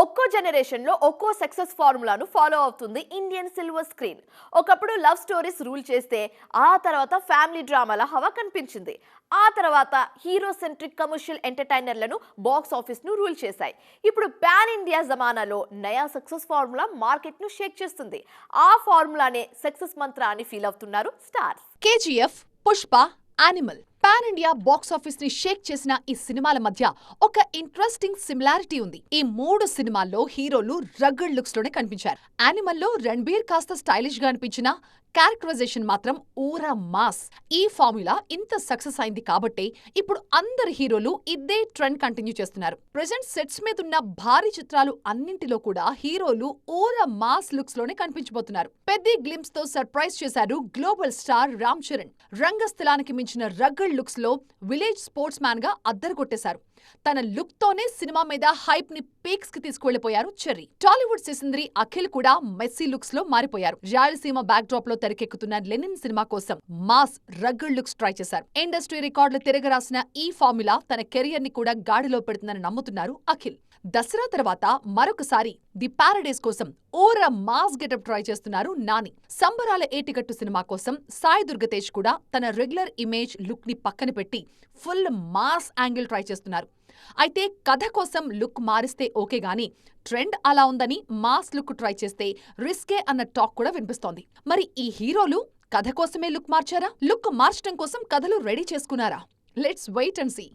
ఒక్కో జనరేషన్ లో ఒక్కో సక్సెస్ ఫార్ములాను ఫాలో అవుతుంది ఇండియన్ సిల్వర్ స్క్రీన్. ఒకప్పుడు లవ్ స్టోరీస్ రూల్ చేస్తే ఆ తర్వాత ఫ్యామిలీ డ్రామాల హవా కనిపించింది. ఆ తర్వాత హీరో సెంట్రిక్ కమర్షియల్ ఎంటర్టైనర్లను బాక్స్ ఆఫీస్ ను రూల్ చేశాయి. ఇప్పుడు పాన్ ఇండియా జమానాలో నయా సక్సెస్ ఫార్ములా మార్కెట్ ను షేక్ చేస్తుంది. ఆ ఫార్ములానే సక్సెస్ మంత్ర అని ఫీల్ అవుతున్నారు stars. KGF, Pushpa, animal pan India box office ని షేక్ చేసిన ఈ సినిమాల మధ్య ఒక ఇంట్రెస్టింగ్ సిమిలారిటీ ఉంది. ఈ మూడు సినిమాల్లో హీరోలు రగ్గడ్ లుక్స్ లోనే కనిపించారు. యానిమల్ లో రణ్బీర్ కాస్త స్టైలిష్ గా అనిపించినా క్యారెక్టరైజేషన్ మాత్రం ఊరా మాస్. ఈ ఫార్ములా ఇంత సక్సెస్ అయింది కాబట్టే ఇప్పుడు అందరు హీరోలు ఇదే ట్రెండ్ కంటిన్యూ చేస్తున్నారు. ప్రెజెంట్ సెట్స్ మీదున్న భారీ చిత్రాలు అన్నింటిలో కూడా హీరోలు ఊరా మాస్ లుక్స్ లోనే కనిపించబోతున్నారు. పెద్ద గ్లింప్స్ తో సర్ప్రైజ్ చేశారు గ్లోబల్ స్టార్ రామ్ చరణ్. రంగస్థలానికి మించిన రగ్గడ్ లుక్స్ లో విలేజ్ స్పోర్ట్స్ మ్యాన్ గా అద్దరుకొట్టేశారు. తన లుక్ తోనే సినిమా మీద హైప్ ని పీక్స్ కి తీసుకువెళ్లిపోయారు చెర్రీ. టాలీవుడ్ సిసింద్రి అఖిల్ కూడా మెస్సీ లుక్స్ లో మారిపోయారు. రాయలసీమ బ్యాక్ డ్రాప్ లో తెరకెక్కుతున్న లెనిన్ సినిమా కోసం మాస్ రగ్గడ్ లుక్స్ ట్రై చేశారు. ఇండస్ట్రీ రికార్డులు తిరగరాసిన ఈ ఫార్ములా తన కెరియర్ ని కూడా గాడిలో పెడుతుందని నమ్ముతున్నారు అఖిల్. దసరా తర్వాత మరొకసారి ది పారడైజ్ కోసం ఓరా మాస్ గెటప్ ట్రై చేస్తున్నారు నాని. సంబరాల ఏటిగట్టు సినిమా కోసం సాయి దుర్గతేజ్ కూడా తన రెగ్యులర్ ఇమేజ్ లుక్ ని పక్కన పెట్టి ఫుల్ మాస్ యాంగిల్ ట్రై చేస్తున్నారు. అయితే కథ కోసం లుక్ మారిస్తే ఓకే గానీ ట్రెండ్ అలా ఉందని మాస్ లుక్ ట్రై చేస్తే రిస్కే అన్న టాక్ కూడా వినిపిస్తోంది. మరి ఈ హీరోలు కథ కోసమే లుక్ మార్చారా? లుక్ మార్చడం కోసం కథలు రెడీ చేసుకున్నారా? Let's wait and see.